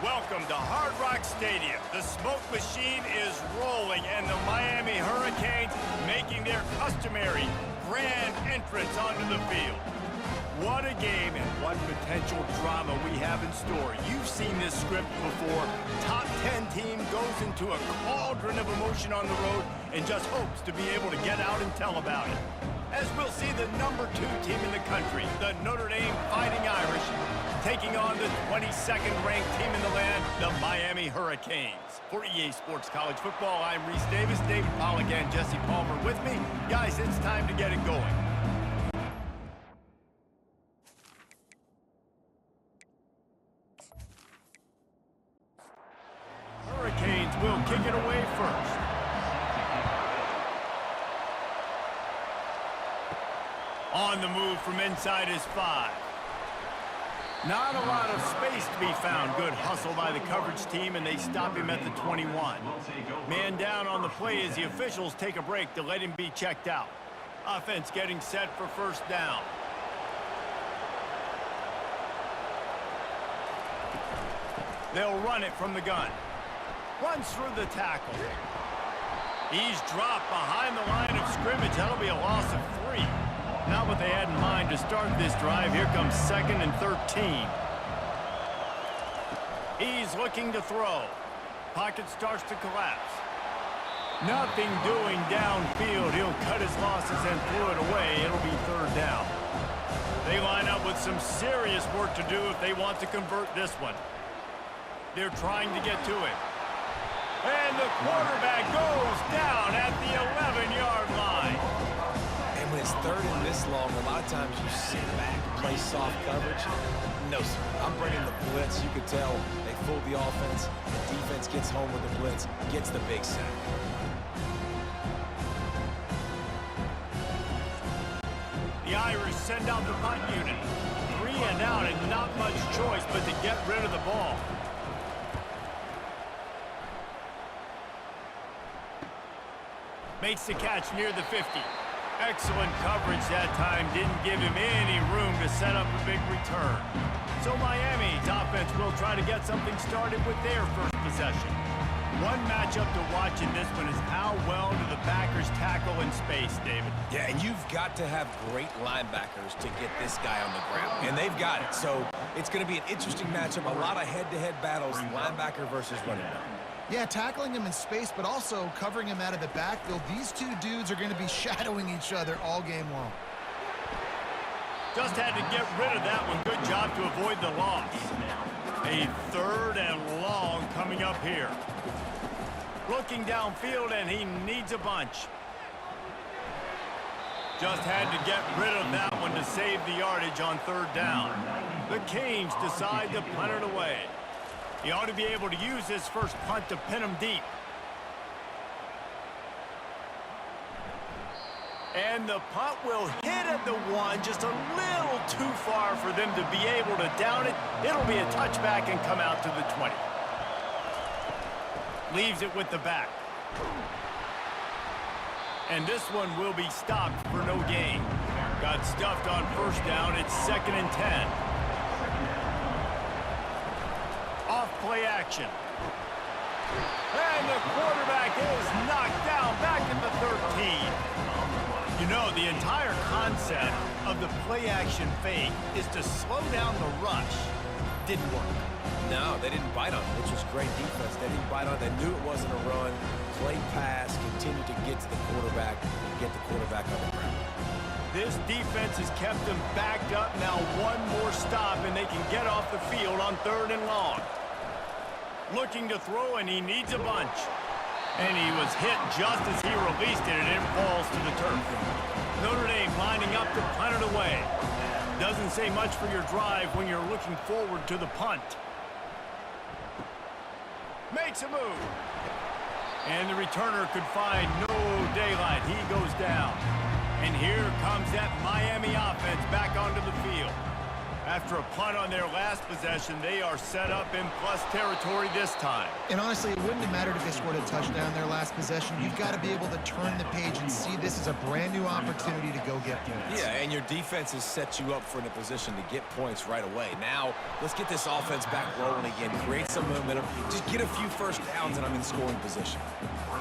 Welcome to Hard Rock Stadium. The smoke machine is rolling, and the Miami Hurricanes making their customary grand entrance onto the field. What a game and what potential drama we have in store. You've seen this script before. Top 10 team goes into a cauldron of emotion on the road and just hopes to be able to get out and tell about it. As we'll see the number 2 team in the country, the Notre Dame Fighting Irish, taking on the 22nd ranked team in the land, the Miami Hurricanes. For EA Sports College Football, I'm Reese Davis, David Pollack and Jesse Palmer with me. Guys, it's time to get it going. Hurricanes will kick it away first. On the move from inside his 5. Not a lot of space to be found. Good hustle by the coverage team, and they stop him at the 21. Man down on the play as the officials take a break to let him be checked out. Offense getting set for first down. They'll run it from the gun. Runs through the tackle. He's dropped behind the line of scrimmage. That'll be a loss of 3. Not what they had in mind to start this drive. Here comes 2nd and 13. He's looking to throw. Pocket starts to collapse. Nothing doing downfield. He'll cut his losses and throw it away. It'll be 3rd down. They line up with some serious work to do if they want to convert this one. They're trying to get to it. And the quarterback goes down at the 11-yard line. And when it's 3rd and this long, a lot of times you sit back, play soft coverage. No, sir. I'm bringing the blitz. You can tell they fooled the offense. The defense gets home with the blitz, gets the big sack. The Irish send out the punt unit. 3 and out and not much choice but to get rid of the ball. Makes the catch near the 50. Excellent coverage that time. Didn't give him any room to set up a big return. So Miami's offense will try to get something started with their first possession. One matchup to watch in this one is how well do the backers tackle in space, David? Yeah, and you've got to have great linebackers to get this guy on the ground. And they've got it. So it's going to be an interesting matchup. A lot of head-to-head battles, linebacker versus running back. Yeah, tackling him in space, but also covering him out of the backfield. These two dudes are going to be shadowing each other all game long. Just had to get rid of that one. Good job to avoid the loss. A 3rd and long coming up here. Looking downfield, and he needs a bunch. Just had to get rid of that one to save the yardage on 3rd down. The Canes decide to punt it away. He ought to be able to use his first punt to pin him deep. And the punt will hit at the 1, just a little too far for them to be able to down it. It'll be a touchback and come out to the 20. Leaves it with the back. And this one will be stopped for no gain. Got stuffed on first down. It's 2nd and 10. Off play action. And the quarterback is knocked down back at the 13. You know, the entire concept of the play action fake is to slow down the rush. Didn't work. No, they didn't bite on it, which was great defense. They didn't bite on it. They knew it wasn't a run. Play pass, continued to get to the quarterback and get the quarterback on the ground. This defense has kept them backed up. Now one more stop, and they can get off the field on 3rd and long. Looking to throw, and he needs a bunch. And he was hit just as he released it, and it falls to the turf. Notre Dame lining up to punt it away. Doesn't say much for your drive when you're looking forward to the punt. Makes a move. And the returner could find no daylight. He goes down. And here comes that Miami offense back onto the field. After a punt on their last possession, they are set up in plus territory this time. And honestly, it wouldn't have mattered if they scored a touchdown their last possession. You've got to be able to turn the page and see this as a brand new opportunity to go get points. Yeah, and your defense has set you up for in a position to get points right away. Now, let's get this offense back rolling again, create some momentum, just get a few first downs, and I'm in scoring position.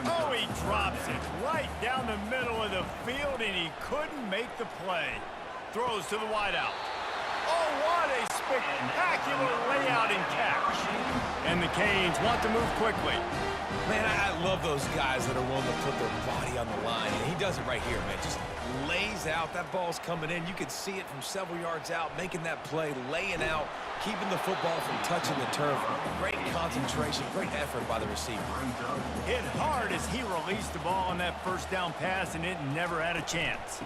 Oh, he drops it right down the middle of the field, and he couldn't make the play. Throws to the wideout. Oh, what a spectacular layout and catch. And the Canes want to move quickly. Man, I love those guys that are willing to put their body on the line. And he does it right here, man. Just lays out. That ball's coming in. You can see it from several yards out, making that play, laying out, keeping the football from touching the turf. Great concentration, great effort by the receiver. Hit hard as he released the ball on that first down pass, and it never had a chance.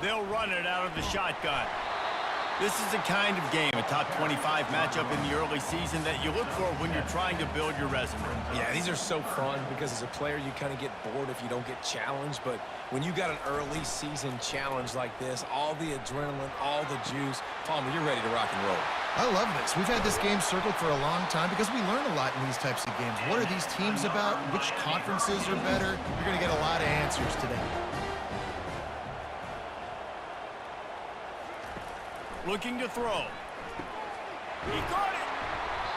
They'll run it out of the shotgun. This is the kind of game, a top 25 matchup in the early season, that you look for when you're trying to build your resume. Yeah, these are so fun because as a player, you kind of get bored if you don't get challenged. But when you got an early season challenge like this, all the adrenaline, all the juice, Palmer, you're ready to rock and roll. I love this. We've had this game circled for a long time because we learn a lot in these types of games. What are these teams about? Which conferences are better? You're going to get a lot of answers today. Looking to throw. He got it.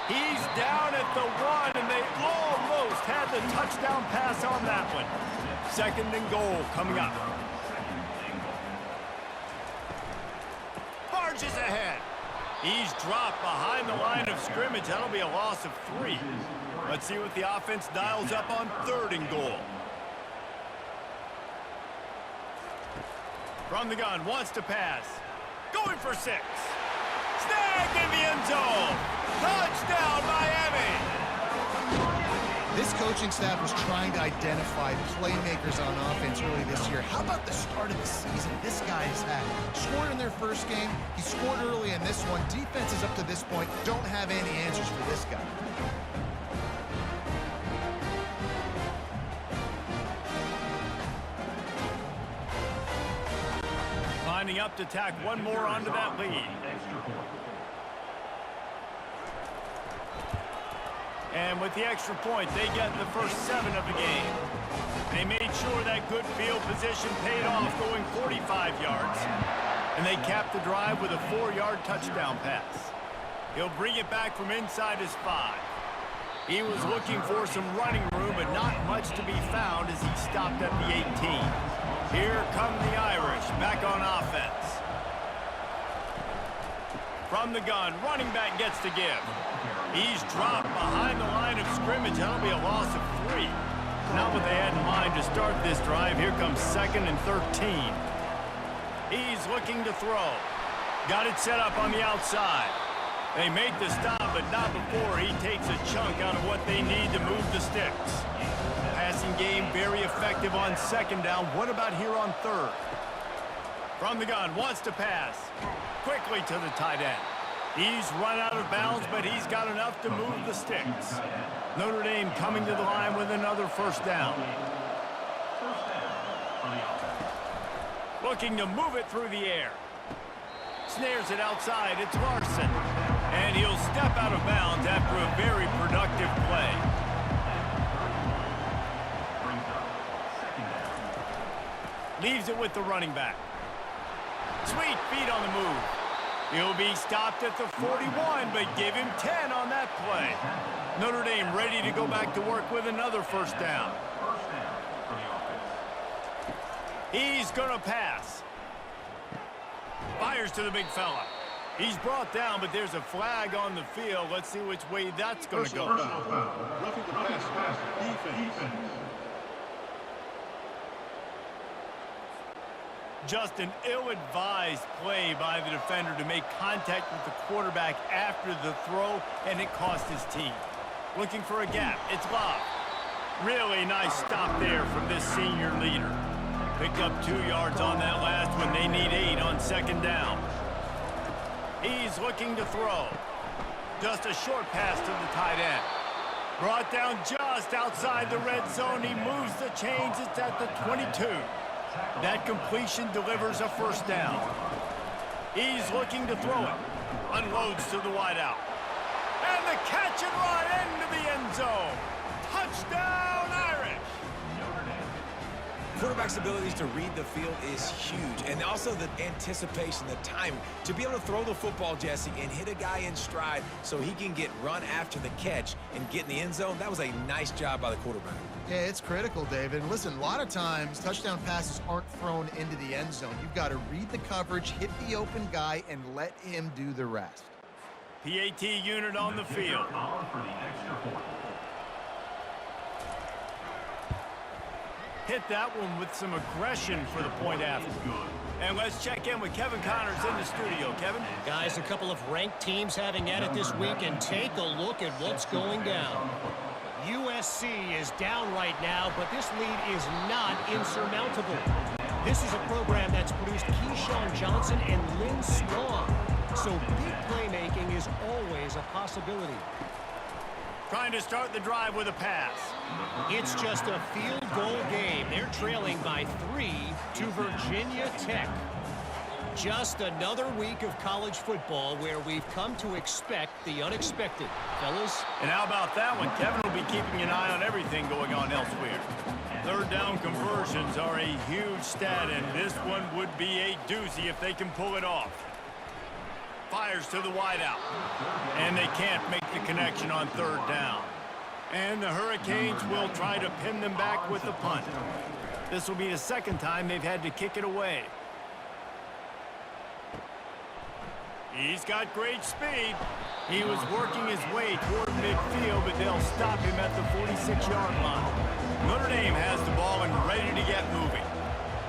He's down at the 1, and they almost had the touchdown pass on that one. 2nd and goal coming up. Barges ahead. He's dropped behind the line of scrimmage. That'll be a loss of 3. Let's see what the offense dials up on 3rd and goal. From the gun, wants to pass. Going for 6. Snagged in the end zone. Touchdown, Miami. This coaching staff was trying to identify playmakers on offense early this year. How about the start of the season this guy has had? Scored in their first game. He scored early in this one. Defenses up to this point don't have any answers for this guy. Lining up to tack one more onto that lead. And with the extra point, they get the first 7 of the game. They made sure that good field position paid off, going 45 yards. And they capped the drive with a 4-yard touchdown pass. He'll bring it back from inside his 5. He was looking for some running room, but not much to be found as he stopped at the 18. Here come the Irish, back on offense. From the gun, running back gets to give. He's dropped behind the line of scrimmage. That'll be a loss of 3. Not what they had in mind to start this drive. Here comes 2nd and 13. He's looking to throw. Got it set up on the outside. They make the stop, but not before he takes a chunk out of what they need to move the sticks. Passing game very effective on 2nd down. What about here on 3rd? From the gun, wants to pass. Quickly to the tight end. He's run out of bounds, but he's got enough to move the sticks. Notre Dame coming to the line with another first down. Looking to move it through the air. Snares it outside. It's Larson. And he'll step out of bounds after a very productive play. Leaves it with the running back. Sweet feet on the move. He'll be stopped at the 41, but give him 10 on that play. Notre Dame ready to go back to work with another first down. He's going to pass. Fires to the big fella. He's brought down, but there's a flag on the field. Let's see which way that's going to go. Roughing the pass. Defense. Just an ill-advised play by the defender to make contact with the quarterback after the throw, and it cost his team. Looking for a gap. It's Love. Really nice stop there from this senior leader. Picked up 2 yards on that last one. They need 8 on 2nd down. He's looking to throw. Just a short pass to the tight end. Brought down just outside the red zone. He moves the chains. It's at the 22. That completion delivers a first down. He's looking to throw it. Unloads to the wideout. And the catch and run into the end zone. Touchdown, Irish! Quarterback's abilities to read the field is huge, and also the anticipation, the time to be able to throw the football, Jesse, and hit a guy in stride so he can get run after the catch and get in the end zone. That was a nice job by the quarterback. Yeah, it's critical, David. And listen, a lot of times touchdown passes aren't thrown into the end zone. You've got to read the coverage, hit the open guy, and let him do the rest. PAT unit on the field. Hit that one with some aggression for the point after. And let's check in with Kevin Connors in the studio. Kevin? Guys, a couple of ranked teams having at it this week, and take a look at what's going down. USC is down right now, but this lead is not insurmountable. This is a program that's produced Keyshawn Johnson and Lynn Swan, so big playmaking is always a possibility. Trying to start the drive with a pass. It's just a field goal game. They're trailing by 3 to Virginia Tech. Just another week of college football where we've come to expect the unexpected. Fellas? And how about that one? Kevin will be keeping an eye on everything going on elsewhere. Third down conversions are a huge stat, and this one would be a doozy if they can pull it off. Fires to the wideout. And they can't make the connection on third down. And the Hurricanes will try to pin them back with the punt. This will be the second time they've had to kick it away. He's got great speed. He was working his way toward midfield, but they'll stop him at the 46-yard line. Notre Dame has the ball and ready to get moving.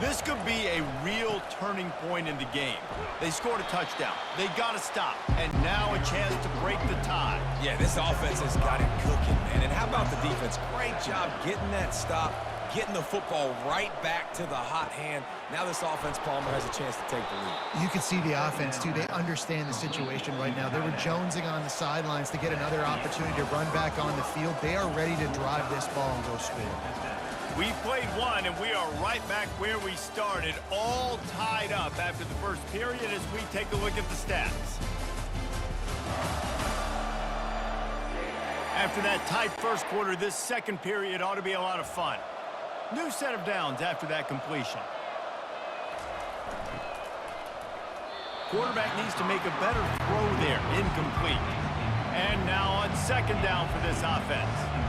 This could be a real turning point in the game. They scored a touchdown. They got to stop. And now a chance to break the tie. Yeah, this offense has got it cooking, man. And how about the defense? Great job getting that stop, getting the football right back to the hot hand. Now this offense, Palmer, has a chance to take the lead. You can see the offense, too. They understand the situation right now. They were jonesing on the sidelines to get another opportunity to run back on the field. They are ready to drive this ball and go score. We played one, and we are right back where we started, all tied up after the first period as we take a look at the stats. After that tight first quarter, this second period ought to be a lot of fun. New set of downs after that completion. Quarterback needs to make a better throw there, incomplete. And now on second down for this offense.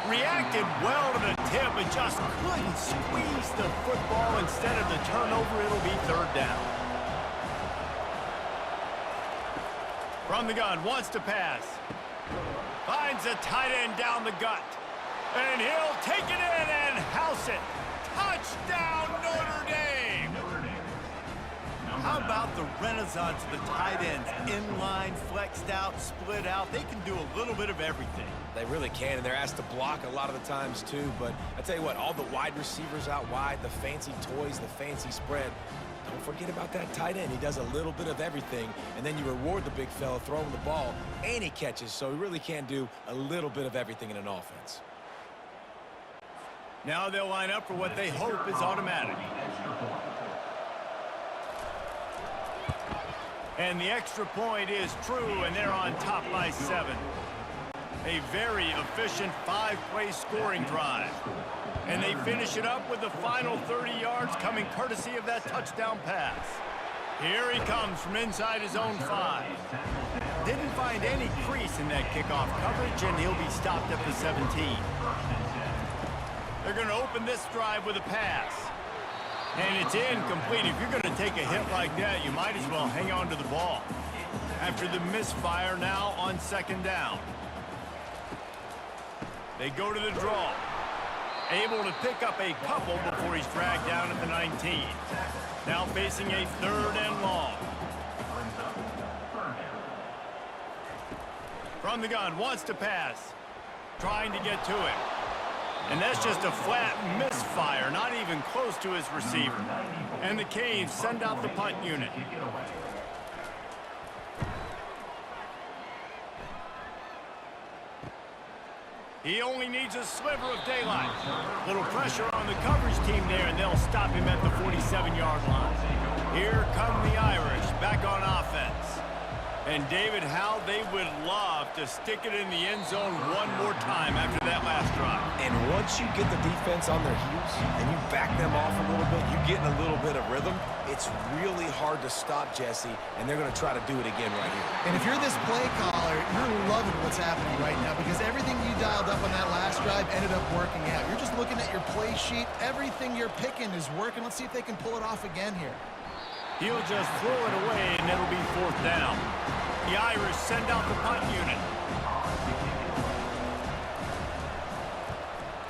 Reacted well to the tip, but just couldn't squeeze the football. Instead of the turnover, it'll be third down. From the gun, wants to pass. Finds a tight end down the gut. And he'll take it in and house it. Touchdown, Notre Dame! How about the renaissance of the tight ends? Inline, flexed out, split out. They can do a little bit of everything. They really can, and they're asked to block a lot of the times, too. But I tell you what, all the wide receivers out wide, the fancy toys, the fancy spread, don't forget about that tight end. He does a little bit of everything, and then you reward the big fella throwing the ball, and he catches, so he really can do a little bit of everything in an offense. Now they'll line up for what they hope is automatic. And the extra point is true, and they're on top by 7. A very efficient 5-play scoring drive. And they finish it up with the final 30 yards coming courtesy of that touchdown pass. Here he comes from inside his own 5. Didn't find any crease in that kickoff coverage, and he'll be stopped at the 17. They're going to open this drive with a pass. And it's incomplete. If you're going to take a hit like that, you might as well hang on to the ball. After the misfire, now on second down. They go to the draw. Able to pick up a couple before he's dragged down at the 19. Now facing a third and long. From the gun, wants to pass. Trying to get to it. And that's just a flat misfire, not even close to his receiver. And the Canes send out the punt unit. He only needs a sliver of daylight. Little pressure on the coverage team there, and they'll stop him at the 47-yard line. Here come the Irish, back on offense. And David, how they would love to stick it in the end zone one more time after that last drive. And once you get the defense on their heels and you back them off a little bit, you get in a little bit of rhythm, it's really hard to stop, Jesse, and they're going to try to do it again right here. And if you're this play caller, you're loving what's happening right now because everything you dialed up on that last drive ended up working out. You're just looking at your play sheet. Everything you're picking is working. Let's see if they can pull it off again here. He'll just throw it away, and it'll be 4th down. The Irish send out the punt unit.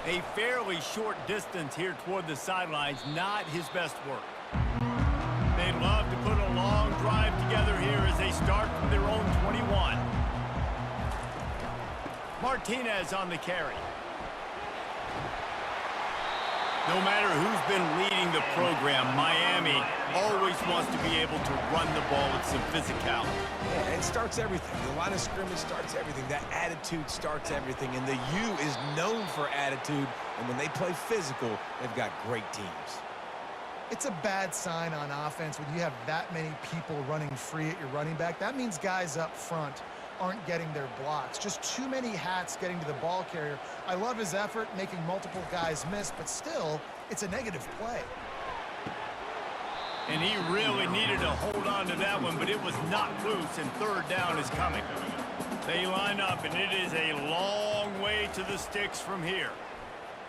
A fairly short distance here toward the sidelines, not his best work. They'd love to put a long drive together here as they start from their own 21. Martinez on the carry. No matter who's been leading the program, Miami always wants to be able to run the ball with some physicality. Yeah, it starts everything. The line of scrimmage starts everything. That attitude starts everything. And the U is known for attitude. And when they play physical, they've got great teams. It's a bad sign on offense when you have that many people running free at your running back. That means guys up front aren't getting their blocks. Just too many hats getting to the ball carrier. I love his effort, making multiple guys miss, but still, it's a negative play. And he really needed to hold on to that one, but it was knocked loose, and 3rd down is coming. They line up, and it is a long way to the sticks from here.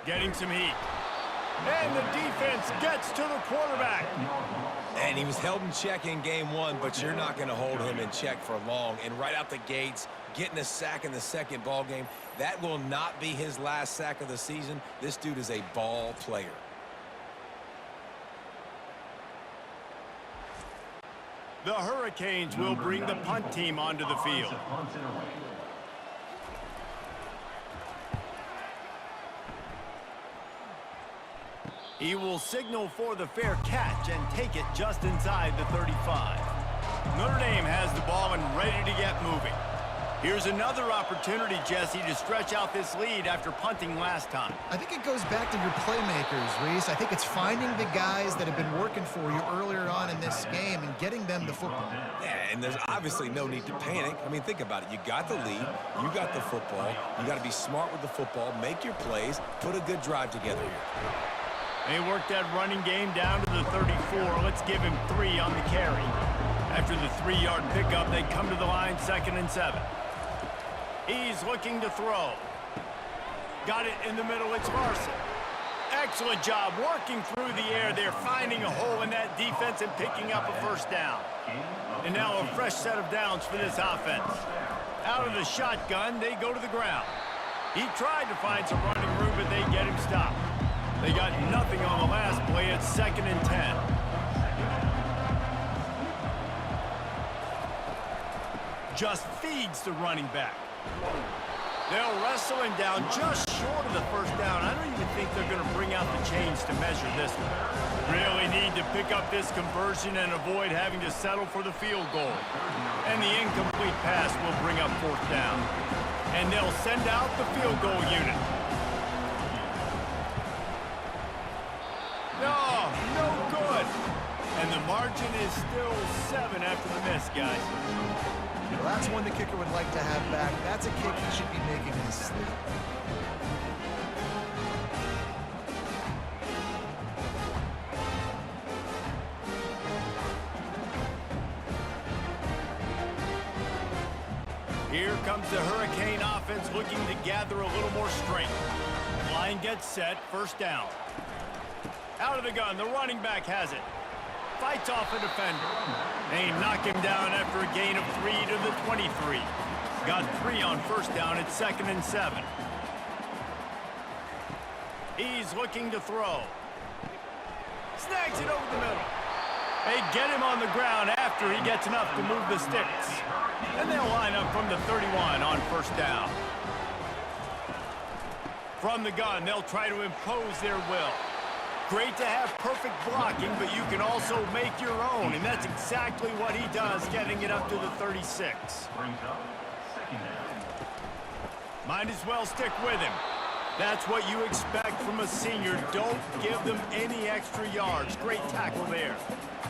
Getting some heat. And the defense gets to the quarterback. And he was held in check in game 1, but you're not going to hold him in check for long. And right out the gates, getting a sack in the second ball game, that will not be his last sack of the season. This dude is a ball player. The Hurricanes will bring the punt team onto the field. He will signal for the fair catch and take it just inside the 35. Notre Dame has the ball and ready to get moving. Here's another opportunity, Jesse, to stretch out this lead after punting last time. I think it goes back to your playmakers, Reese. I think it's finding the guys that have been working for you earlier on in this game and getting them the football. Yeah, and there's obviously no need to panic. I mean, think about it. You got the lead. You got the football. You got to be smart with the football. Make your plays. Put a good drive together here. They work that running game down to the 34. Let's give him 3 on the carry. After the 3-yard pickup, they come to the line 2nd and 7. He's looking to throw. Got it in the middle. It's Larson. Excellent job working through the air. They're finding a hole in that defense and picking up a 1st down. And now a fresh set of downs for this offense. Out of the shotgun, they go to the ground. He tried to find some running room, but they get him stopped. They got nothing on the last play. It's 2nd and 10. Just feeds the running back. They'll wrestle him down just short of the 1st down. I don't even think they're going to bring out the chains to measure this one. Really need to pick up this conversion and avoid having to settle for the field goal. And the incomplete pass will bring up 4th down. And they'll send out the field goal unit. No good. And the margin is still 7 after the miss, guys. Well, that's one the kicker would like to have back. That's a kick he should be making in his sleep. Here comes the Hurricane offense looking to gather a little more strength. Line gets set, 1st down. Out of the gun, the running back has it. Fights off a defender. They knock him down after a gain of 3 to the 23. Got 3 on 1st down at 2nd and 7. He's looking to throw. Snags it over the middle. They get him on the ground after he gets enough to move the sticks. And they'll line up from the 31 on 1st down. From the gun, they'll try to impose their will. Great to have perfect blocking, but you can also make your own, and that's exactly what he does, getting it up to the 36. Might as well stick with him. That's what you expect from a senior. Don't give them any extra yards. Great tackle there.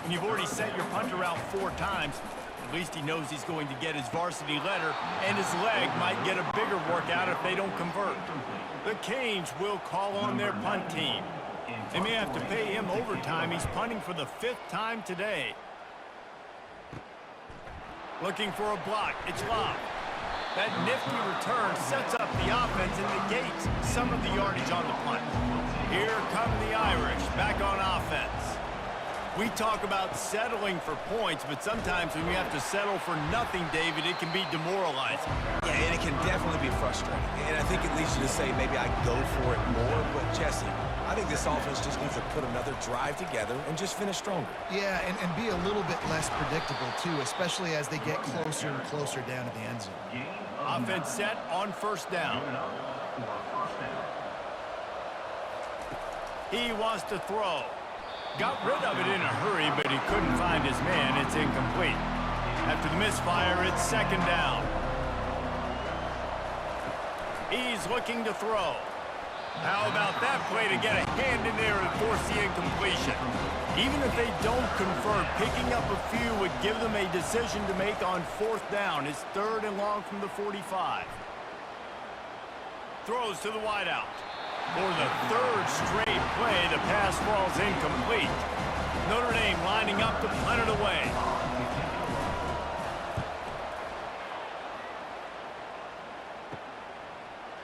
And you've already sent your punter out 4 times. At least he knows he's going to get his varsity letter, and his leg might get a bigger workout if they don't convert. The Canes will call on their punt team. They may have to pay him overtime. He's punting for the 5th time today. Looking for a block. It's Love. That nifty return sets up the offense and negates some of the yardage on the punt. Here come the Irish back on offense. We talk about settling for points, but sometimes when you have to settle for nothing, David, it can be demoralizing. Yeah, and it can definitely be frustrating. And I think it leads you to say maybe I go for it more. But, Jesse, I think this offense just needs to put another drive together and just finish stronger. Yeah, and be a little bit less predictable, too, especially as they get closer and closer down to the end zone. Offense set on 1st down. He wants to throw. Got rid of it in a hurry, but he couldn't find his man. It's incomplete. After the misfire, it's 2nd down. He's looking to throw. How about that play to get a hand in there and force the incompletion? Even if they don't convert, picking up a few would give them a decision to make on 4th down. It's 3rd and long from the 45. Throws to the wideout. For the 3rd straight play, the pass falls incomplete. Notre Dame lining up to punt it away.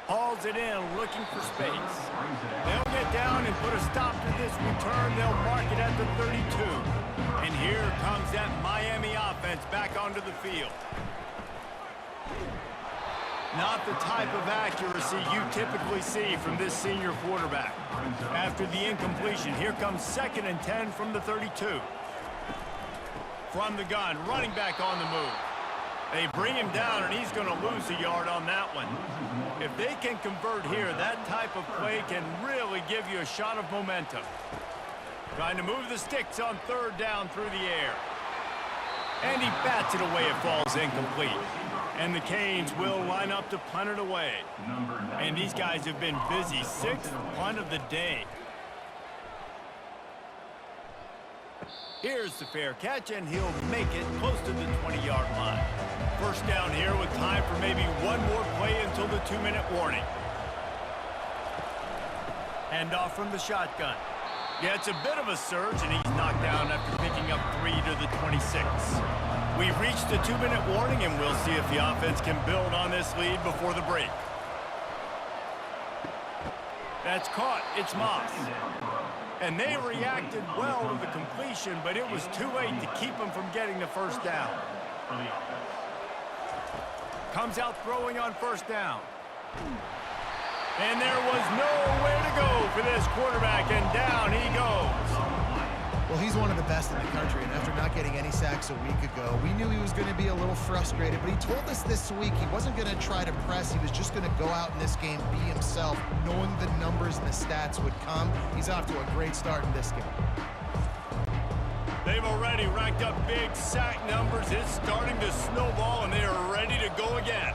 Hauls it in, looking for space. They'll get down and put a stop to this return. They'll mark it at the 32. And here comes that Miami offense back onto the field. Not the type of accuracy you typically see from this senior quarterback. After the incompletion, here comes 2nd and 10 from the 32. From the gun, running back on the move. They bring him down, and he's going to lose a yard on that one. If they can convert here, that type of play can really give you a shot of momentum. Trying to move the sticks on 3rd down through the air. And he bats it away. It falls incomplete. And the Canes will line up to punt it away. And these guys have been busy. 6th punt of the day. Here's the fair catch, and he'll make it close to the 20-yard line. 1st down here with time for maybe one more play until the 2-minute warning. Hand off from the shotgun. Yeah, it's a bit of a surge, and he's knocked down after picking up 3 to the 26. We've reached the 2-minute warning, and we'll see if the offense can build on this lead before the break. That's caught. It's Moss. And they reacted well to the completion, but it was too late to keep them from getting the 1st down. Comes out throwing on 1st down. And there was nowhere to go for this quarterback, and down he goes. Well, he's one of the best in the country, and after not getting any sacks a week ago, we knew he was going to be a little frustrated, but he told us this week he wasn't going to try to press. He was just going to go out in this game, be himself, knowing the numbers and the stats would come. He's off to a great start in this game. They've already racked up big sack numbers. It's starting to snowball, and they are ready to go again.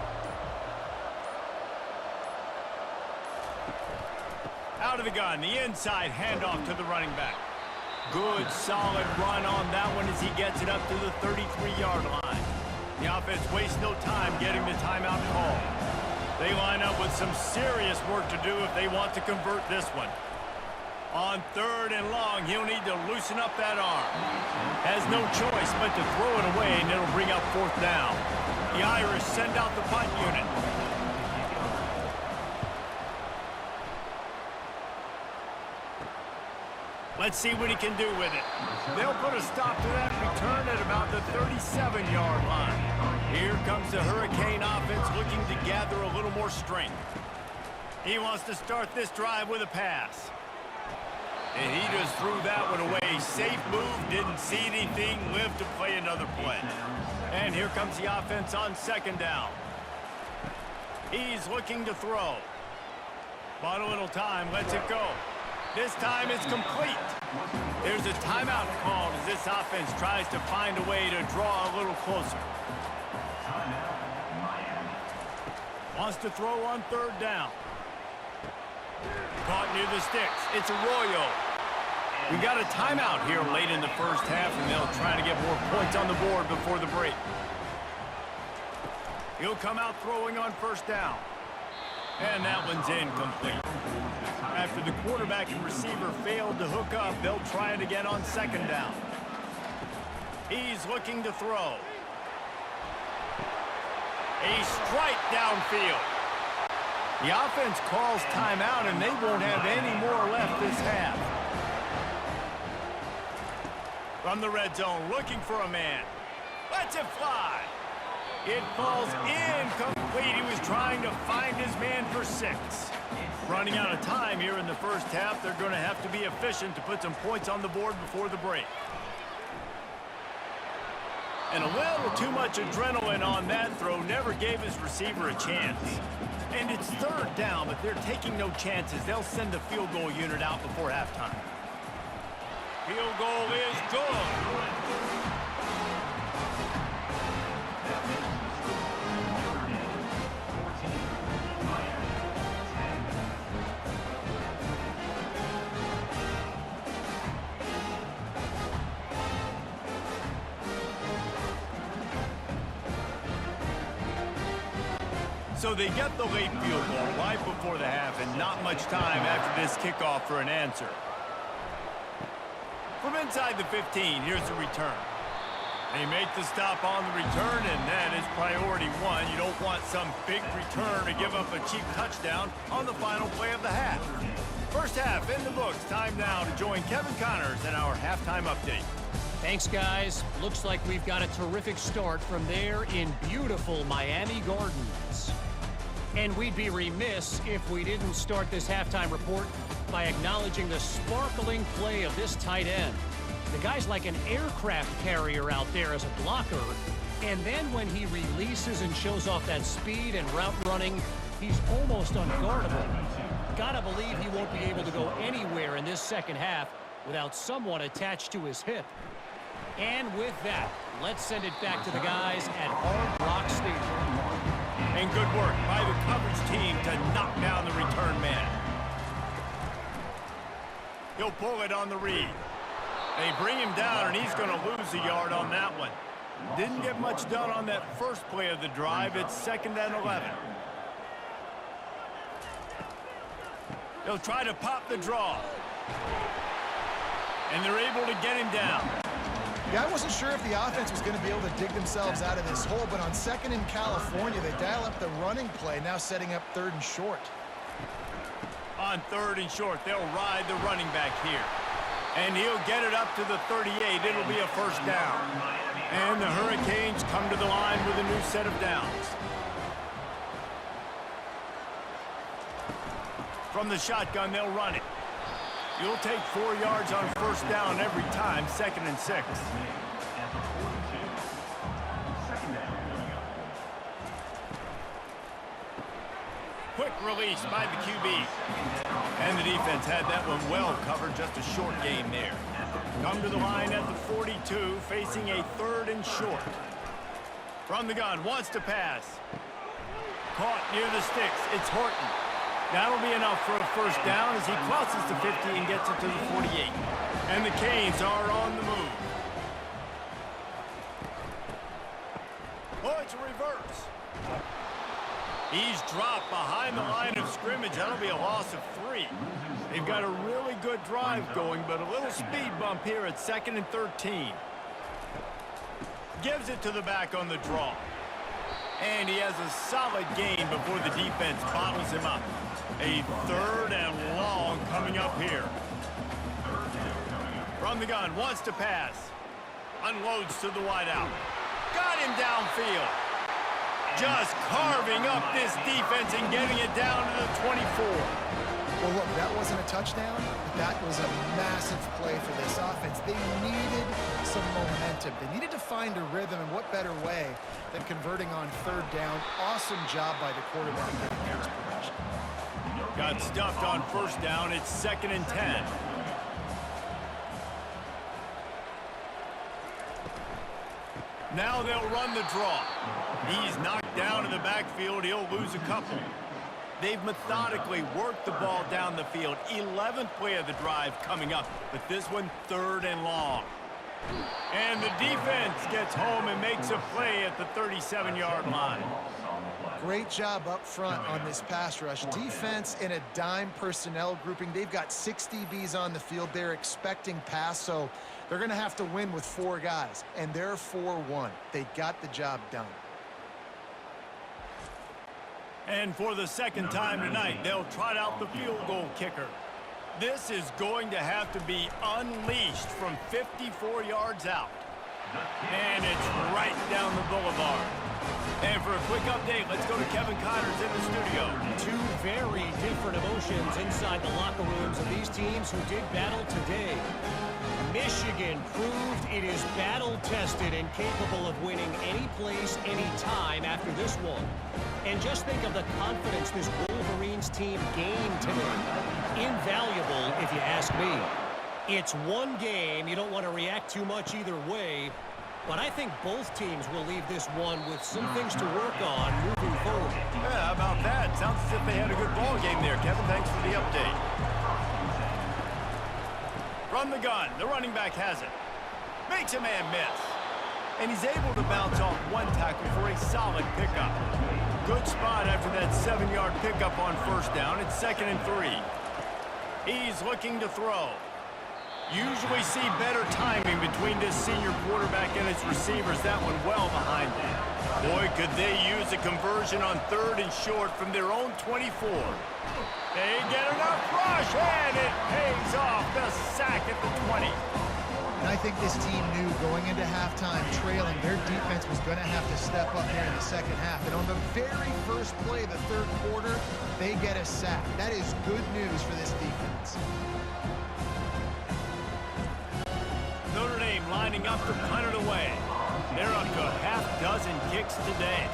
Out of the gun, the inside handoff to the running back. Good, solid run on that one as he gets it up to the 33-yard line. The offense wastes no time getting the timeout call. They line up with some serious work to do if they want to convert this one. On 3rd and long, he'll need to loosen up that arm. Has no choice but to throw it away, and it'll bring up 4th down. The Irish send out the punt unit. Let's see what he can do with it. They'll put a stop to that return at about the 37-yard line. Here comes the Hurricane offense looking to gather a little more strength. He wants to start this drive with a pass. And he just threw that one away. Safe move, didn't see anything, lived to play another play. And here comes the offense on 2nd down. He's looking to throw. Bought a little time, lets it go. This time it's complete. There's a timeout called as this offense tries to find a way to draw a little closer. Wants to throw on third down. Caught near the sticks. It's Arroyo. We got a timeout here late in the first half, and they'll try to get more points on the board before the break. He'll come out throwing on first down. And that one's incomplete. After the quarterback and receiver failed to hook up, they'll try it again on second down. He's looking to throw. A strike downfield. The offense calls timeout, and they won't have any more left this half. From the red zone, looking for a man. Lets it fly. It falls incomplete. He was trying to find his man for 6. Running out of time here in the first half. They're going to have to be efficient to put some points on the board before the break. And a little too much adrenaline on that throw. Never gave his receiver a chance. And it's third down, but they're taking no chances. They'll send the field goal unit out before halftime. Field goal is good. So they get the late field goal right before the half, and not much time after this kickoff for an answer. From inside the 15, here's the return. They make the stop on the return, and that is priority 1. You don't want some big return to give up a cheap touchdown on the final play of the half. First half in the books. Time now to join Kevin Connors in our halftime update. Thanks, guys. Looks like we've got a terrific start from there in beautiful Miami Gardens. And we'd be remiss if we didn't start this halftime report by acknowledging the sparkling play of this tight end. The guy's like an aircraft carrier out there as a blocker. And then when he releases and shows off that speed and route running, he's almost unguardable. Gotta believe he won't be able to go anywhere in this second half without someone attached to his hip. And with that, let's send it back to the guys at Hard Rock Stadium. And good work by the coverage team to knock down the return man. He'll pull it on the read. They bring him down, and he's going to lose a yard on that one. Didn't get much done on that first play of the drive. It's 2nd and 11. They'll try to pop the draw. And they're able to get him down. Yeah, I wasn't sure if the offense was going to be able to dig themselves out of this hole, but on 2nd in California, they dial up the running play, now setting up 3rd and short. On 3rd and short, they'll ride the running back here. And he'll get it up to the 38. It'll be a first down. And the Hurricanes come to the line with a new set of downs. From the shotgun, they'll run it. You'll take 4 yards on first down every time, 2nd and 6. Quick release by the QB. And the defense had that one well covered, just a short game there. Come to the line at the 42, facing a 3rd and short. From the gun, wants to pass. Caught near the sticks, it's Horton. That'll be enough for a first down as he crosses the 50 and gets it to the 48. And the Canes are on the move. Oh, it's a reverse. He's dropped behind the line of scrimmage. That'll be a loss of 3. They've got a really good drive going, but a little speed bump here at 2nd and 13. Gives it to the back on the draw. And he has a solid gain before the defense bottles him up. A 3rd and long coming up here. From the gun, wants to pass. Unloads to the wideout. Got him downfield. Just carving up this defense and getting it down to the 24. Well, look, that wasn't a touchdown. That was a massive play for this offense. They needed some momentum. They needed to find a rhythm, and what better way than converting on 3rd down. Awesome job by the quarterback getting his progression. Got stuffed on first down. It's 2nd and 10. Now they'll run the draw. He's knocked down in the backfield. He'll lose a couple. They've methodically worked the ball down the field. 11th play of the drive coming up, but this one 3rd and long. And the defense gets home and makes a play at the 37-yard line. Great job up front on this pass rush. Defense in a dime personnel grouping. They've got 6 DBs on the field. They're expecting pass, so they're going to have to win with 4 guys, and they're 4-1. They got the job done. And for the second time tonight, they'll trot out the field goal kicker. This is going to have to be unleashed from 54 yards out. And it's right down the boulevard. And for a quick update, let's go to Kevin Connors in the studio. 2 very different emotions inside the locker rooms of these teams who did battle today. Michigan proved it is battle-tested and capable of winning any place, any time after this one. And just think of the confidence this Wolverines team gained today. Invaluable, if you ask me. It's one game. You don't want to react too much either way. But I think both teams will leave this one with some things to work on moving forward. Yeah, how about that? Sounds as if they had a good ball game there, Kevin. Thanks for the update. From the gun, the running back has it. Makes a man miss. And he's able to bounce off one tackle for a solid pickup. Good spot after that 7-yard pickup on first down. It's 2nd and 3. He's looking to throw. Usually see better timing between this senior quarterback and his receivers. That one well behind them. Boy, could they use a conversion on 3rd and short from their own 24. They get enough rush, and it pays off. The sack at the 20. And I think this team knew going into halftime trailing, their defense was going to have to step up here in the second half. And on the very first play of the 3rd quarter, they get a sack. That is good news for this defense. Notre Dame lining up to punt it away. They're up to a half-dozen kicks today.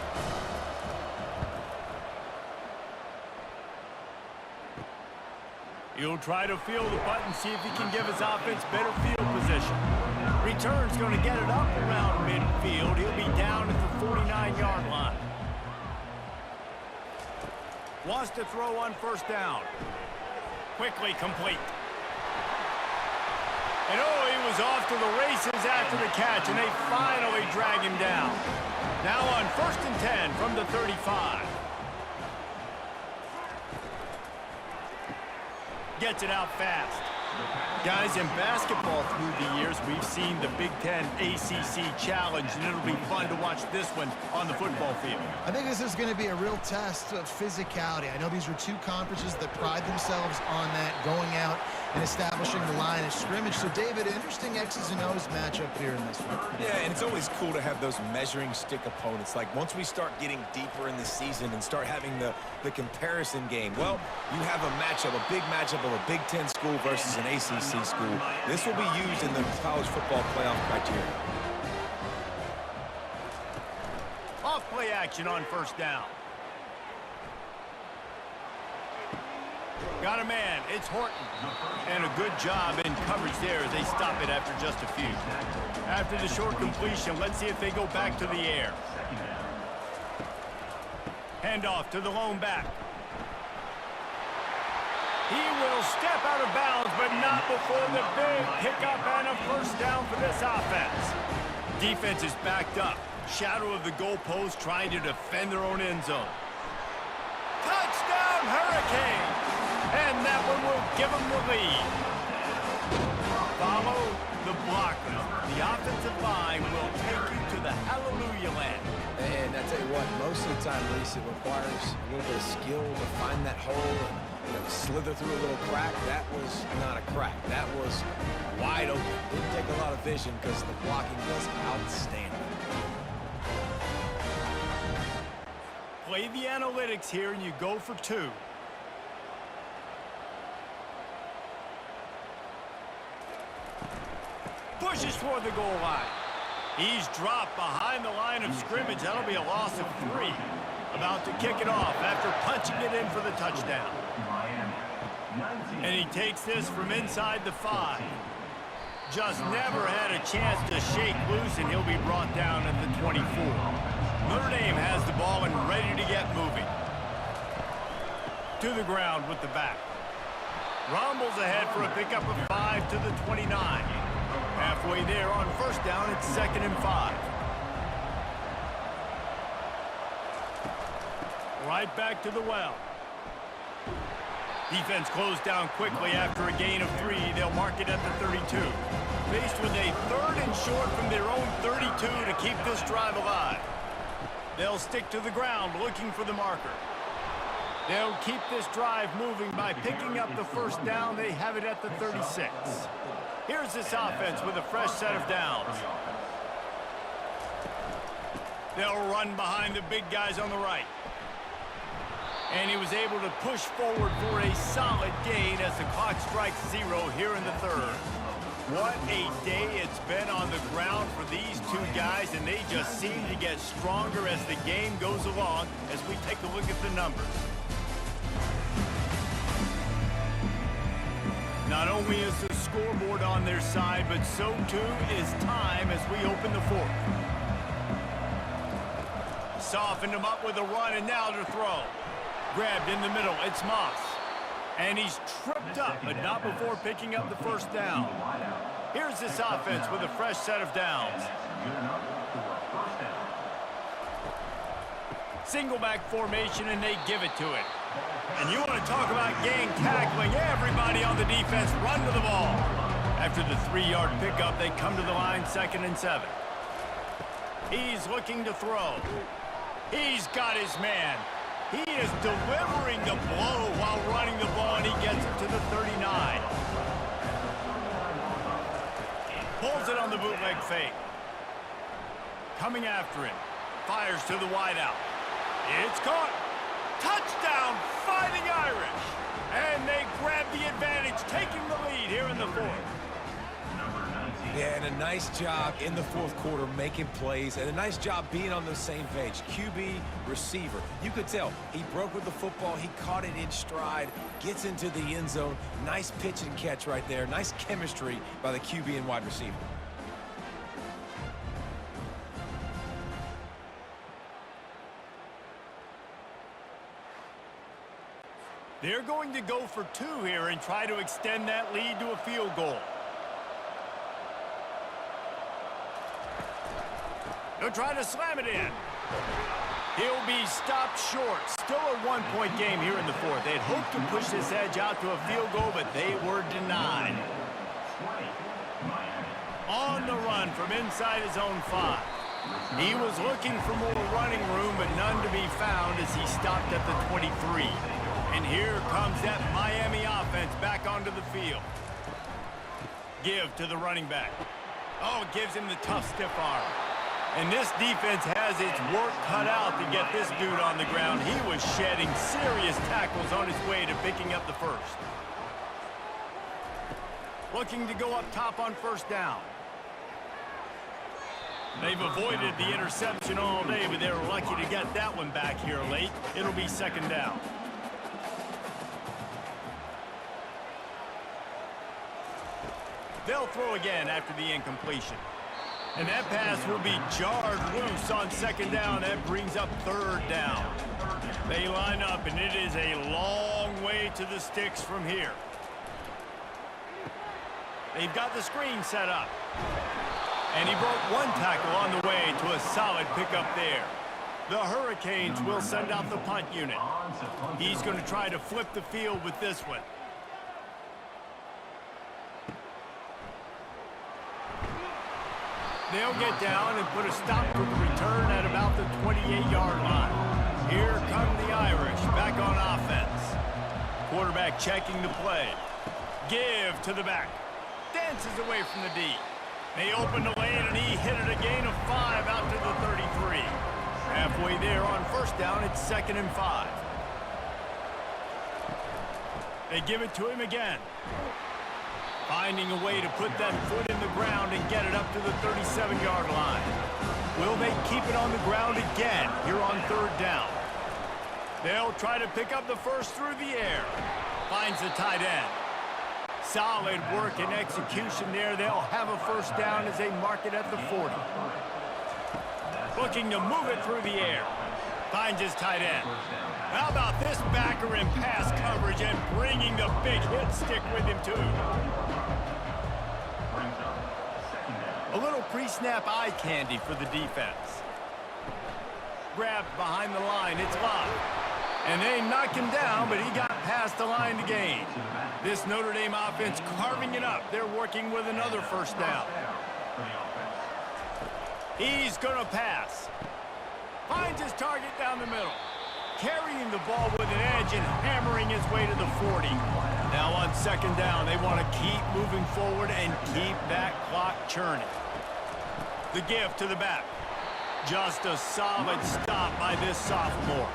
He'll try to field the punt and see if he can give his offense better field position. Return's going to get it up around midfield. He'll be down at the 49-yard line. Wants to throw on first down. Quickly complete. And oh, he was off to the races after the catch, and they finally drag him down. Now on 1st and 10 from the 35. Gets it out fast. Guys, in basketball through the years, we've seen the Big Ten ACC Challenge, and it'll be fun to watch this one on the football field. I think this is going to be a real test of physicality. I know these are 2 conferences that pride themselves on that, going out and establishing the line of scrimmage. So, David, interesting X's and O's matchup here in this one. Yeah, and it's always cool to have those measuring stick opponents. Like, once we start getting deeper in the season and start having the comparison game, well, you have a matchup, a big matchup of a Big Ten school versus an ACC school. This will be used in the college football playoff criteria. Off play action on first down. Got a man. It's Horton. And a good job in coverage there as they stop it after just a few. After the short completion, let's see if they go back to the air. Handoff to the lone back. He will step out of bounds, but not before the big pickup and a first down for this offense. Defense is backed up. Shadow of the goalpost trying to defend their own end zone. Touchdown, Hurricanes! And that one will give them the lead. Follow the blocker. The offensive line will take you to the hallelujah land. And I tell you what, most of the time, Reese, it requires a little bit of skill to find that hole and slither through a little crack. That was not a crack. That was wide open. Didn't take a lot of vision because the blocking was outstanding. Play the analytics here and you go for 2. Pushes toward the goal line. He's dropped behind the line of scrimmage. That'll be a loss of 3. About to kick it off after punching it in for the touchdown. And he takes this from inside the 5. Just never had a chance to shake loose, and he'll be brought down at the 24. Notre Dame has the ball and ready to get moving. To the ground with the back. Rumbles ahead for a pickup of 5 to the 29. Halfway there on first down, it's 2nd and 5. Right back to the well. Defense closed down quickly after a gain of 3. They'll mark it at the 32. Faced with a 3rd and short from their own 32 to keep this drive alive. They'll stick to the ground looking for the marker. They'll keep this drive moving by picking up the first down. They have it at the 36. Here's this offense with a fresh set of downs. They'll run behind the big guys on the right. And he was able to push forward for a solid gain as the clock strikes 0 here in the 3rd. What a day it's been on the ground for these two guys, and they just seem to get stronger as the game goes along as we take a look at the numbers. Not only is the scoreboard on their side, but so too is time as we open the 4th. Softened him up with a run, and now to throw. Grabbed in the middle, it's Moss. And he's tripped up, but not before picking up the first down. Here's this offense with a fresh set of downs. Single back formation, and they give it to it. And you want to talk about gang tackling. Everybody on the defense run to the ball. After the 3-yard pickup, they come to the line, 2nd and 7. He's looking to throw. He's got his man. He is delivering the blow while running the ball, and he gets it to the 39. Pulls it on the bootleg fake. Coming after him. Fires to the wideout. It's caught. Touchdown, Fighting Irish. And they grab the advantage, taking the lead here in the 4th. Yeah, and a nice job in the 4th quarter making plays, and a nice job being on the same page. QB, receiver. You could tell he broke with the football. He caught it in stride, gets into the end zone. Nice pitch and catch right there. Nice chemistry by the QB and wide receiver. They're going to go for 2 here and try to extend that lead to a field goal. They'll try to slam it in. He'll be stopped short. Still a 1-point game here in the 4th. They'd hoped to push this edge out to a field goal, but they were denied. On the run from inside his own 5. He was looking for more running room, but none to be found as he stopped at the 23. And here comes that Miami offense back onto the field. Give to the running back. Oh, gives him the tough stiff arm. And this defense has its work cut out to get this dude on the ground. He was shedding serious tackles on his way to picking up the first. Looking to go up top on first down. They've avoided the interception all day, but they were lucky to get that one back here late. It'll be 2nd down. They'll throw again after the incompletion. And that pass will be jarred loose on 2nd down. That brings up 3rd down. They line up, and it is a long way to the sticks from here. They've got the screen set up. And he broke 1 tackle on the way to a solid pickup there. The Hurricanes will send out the punt unit. He's going to try to flip the field with this one. They'll get down and put a stop to the return at about the 28-yard line. Here come the Irish back on offense. Quarterback checking the play. Give to the back. Dances away from the D. They open the lane, and he hit it a gain of 5 out to the 33. Halfway there on first down, it's 2nd and 5. They give it to him again. Finding a way to put that foot in the ground and get it up to the 37-yard line. Will they keep it on the ground again here on 3rd down? They'll try to pick up the first through the air. Finds the tight end. Solid work and execution there. They'll have a first down as they mark it at the 40. Looking to move it through the air. Finds his tight end. How about this backer in pass coverage and bringing the big hit stick with him, too? A little pre-snap eye candy for the defense. Grabbed behind the line. It's Love. And they knock him down, but he got past the line to gain. This Notre Dame offense carving it up. They're working with another first down. He's going to pass. Finds his target down the middle. Carrying the ball with an edge and hammering his way to the 40. Now on second down, they want to keep moving forward and keep that clock churning. The give to the back. Just a solid stop by this sophomore.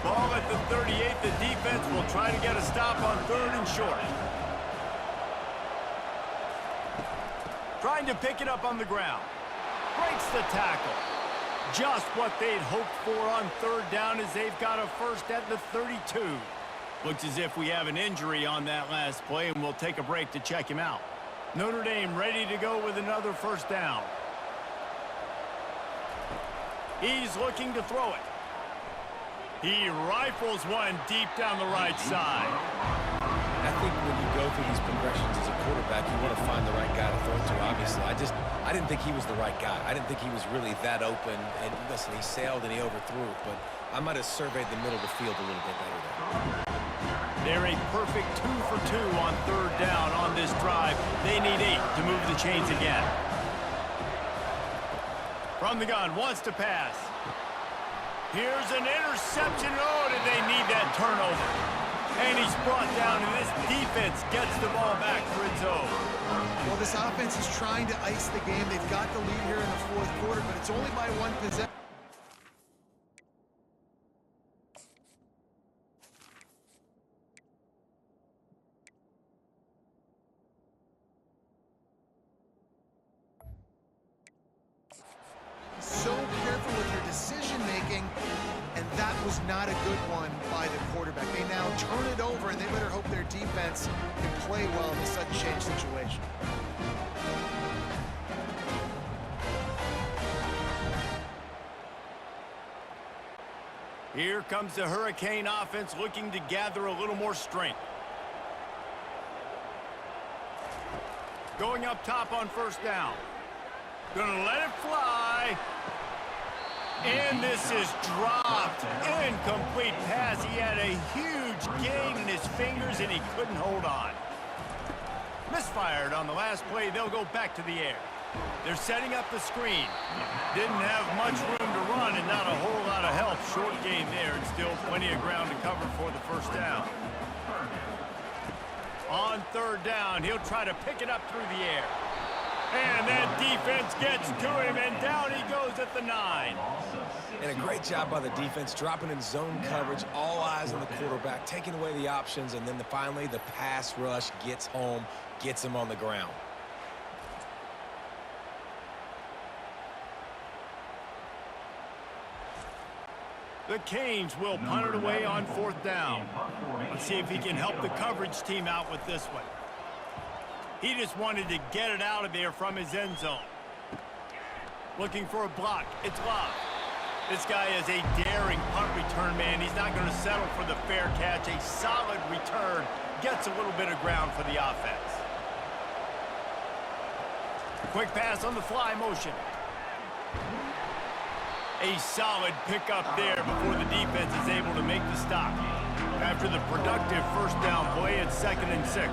Ball at the 38. The defense will try to get a stop on third and short. Trying to pick it up on the ground. Breaks the tackle. Just what they'd hoped for on third down as they've got a first at the 32. Looks as if we have an injury on that last play, and we'll take a break to check him out. Notre Dame ready to go with another first down. He's looking to throw it. He rifles one deep down the right side. I think when you go through these progressions as a quarterback, you want to find the right guy to throw to, obviously. I didn't think he was the right guy. I didn't think he was really that open. And listen, he sailed and he overthrew it, but I might have surveyed the middle of the field a little bit better there. They're a perfect 2 for 2 on third down on this drive. They need 8 to move the chains again. From the gun, wants to pass. Here's an interception. Oh, did they need that turnover? And he's brought down, and this defense gets the ball back for its own. Well, this offense is trying to ice the game. They've got the lead here in the fourth quarter, but it's only by 1 possession. So careful with your decision-making, and that was not a good one by the quarterback. They now turn it over, and they better hope their defense can play well in a sudden change situation. Here comes the Hurricane offense looking to gather a little more strength. Going up top on first down. Gonna let it fly. And this is dropped. Incomplete pass. He had a huge gain in his fingers, and he couldn't hold on. Misfired on the last play. They'll go back to the air. They're setting up the screen. Didn't have much room to run and not a whole lot of help. Short gain there, and still plenty of ground to cover for the first down. On third down, he'll try to pick it up through the air. And that defense gets to him, and down he goes at the 9. And a great job by the defense, dropping in zone coverage, all eyes on the quarterback, taking away the options, and then finally the pass rush gets home, gets him on the ground. The Canes will punt it away on fourth down. Let's see if he can help the coverage team out with this one. He just wanted to get it out of there from his end zone. Looking for a block. It's Love. This guy is a daring punt return man. He's not going to settle for the fair catch. A solid return. Gets a little bit of ground for the offense. Quick pass on the fly motion. A solid pickup there before the defense is able to make the stop. After the productive first down play, it's 2nd and 6.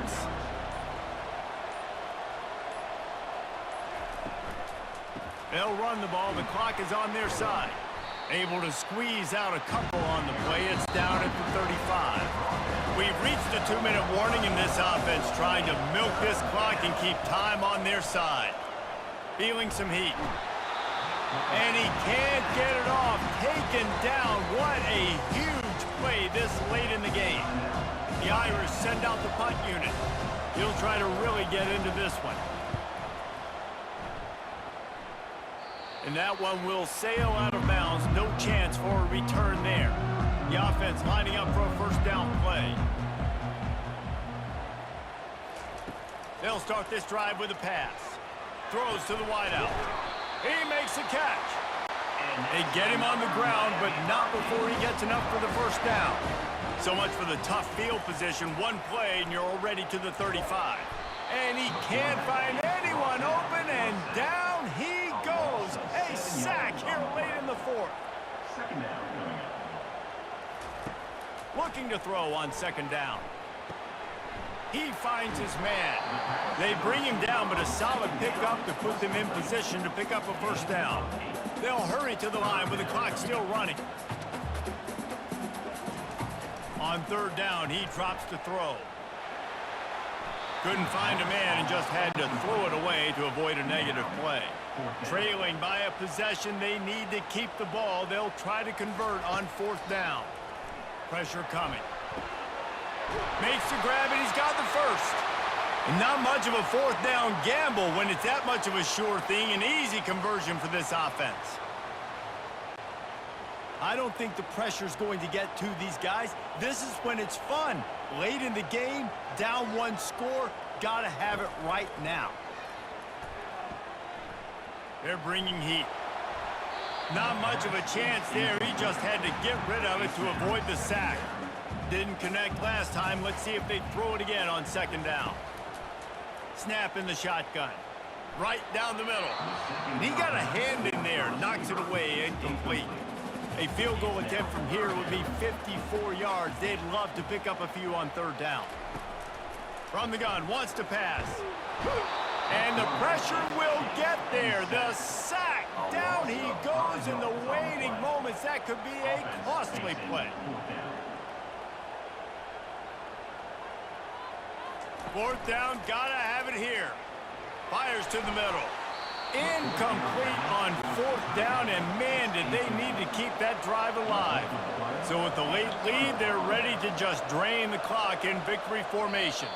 They'll run the ball. The clock is on their side. Able to squeeze out a couple on the play. It's down at the 35. We've reached a 2-minute warning in this offense, trying to milk this clock and keep time on their side. Feeling some heat. And he can't get it off. Taken down. What a huge play this late in the game. The Irish send out the punt unit. He'll try to really get into this one. And that one will sail out of bounds. No chance for a return there. The offense lining up for a first down play. They'll start this drive with a pass. Throws to the wideout. He makes a catch. They get him on the ground, but not before he gets enough for the first down. So much for the tough field position. One play, and you're already to the 35. And he can't find anyone open, and down he goes. A sack here late in the fourth. Second down coming up. Looking to throw on second down. He finds his man. They bring him down, but a solid pickup to put them in position to pick up a first down. They'll hurry to the line with the clock still running. On third down, he drops to throw. Couldn't find a man and just had to throw it away to avoid a negative play. Trailing by a possession, they need to keep the ball. They'll try to convert on fourth down. Pressure coming. Makes the grab, and he's got the first. And not much of a fourth down gamble when it's that much of a sure thing. An easy conversion for this offense. I don't think the pressure's going to get to these guys. This is when it's fun. Late in the game, down one score, gotta have it right now. They're bringing heat. Not much of a chance there. He just had to get rid of it to avoid the sack. Didn't connect last time. Let's see if they throw it again on second down. Snap in the shotgun. Right down the middle. And he got a hand in there. Knocks it away. Incomplete. A field goal attempt from here would be 54 yards. They'd love to pick up a few on third down. From the gun. Wants to pass. And the pressure will get there. The sack. Down he goes in the waiting moments. That could be a costly play. Fourth down, gotta have it here. Fires to the middle. Incomplete on fourth down, and man, did they need to keep that drive alive. So with the late lead, they're ready to just drain the clock in victory formation.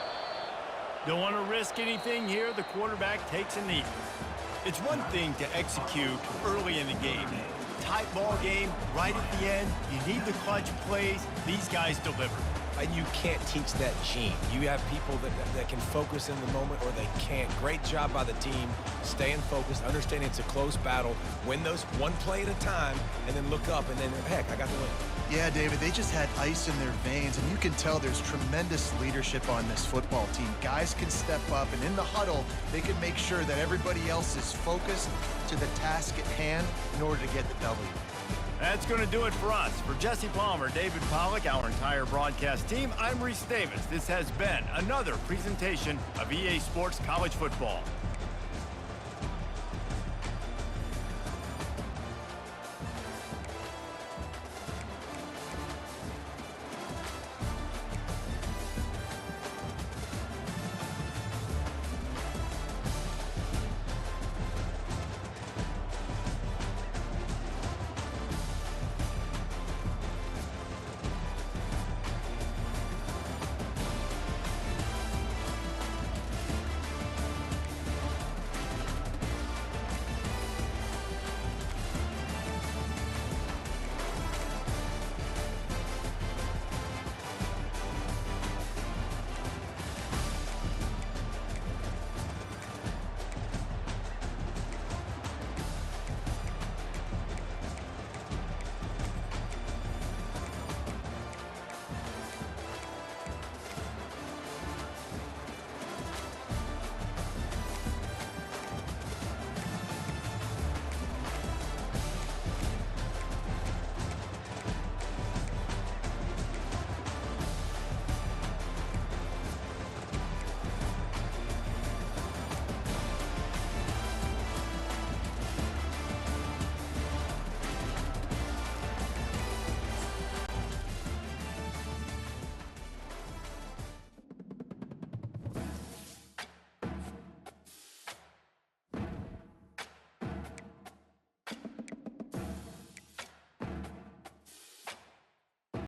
Don't want to risk anything here. The quarterback takes a knee. It's one thing to execute early in the game. Tight ball game, right at the end. You need the clutch plays. These guys deliver. And you can't teach that gene. You have people that can focus in the moment, or they can't. Great job by the team, staying focused, understanding it's a close battle, win those one play at a time, and then look up, and then, heck, I got the win. Yeah, David, they just had ice in their veins, and you can tell there's tremendous leadership on this football team. Guys can step up, and in the huddle, they can make sure that everybody else is focused to the task at hand in order to get the W. That's going to do it for us. For Jesse Palmer, David Pollack, our entire broadcast team, I'm Reese Davis. This has been another presentation of EA Sports College Football.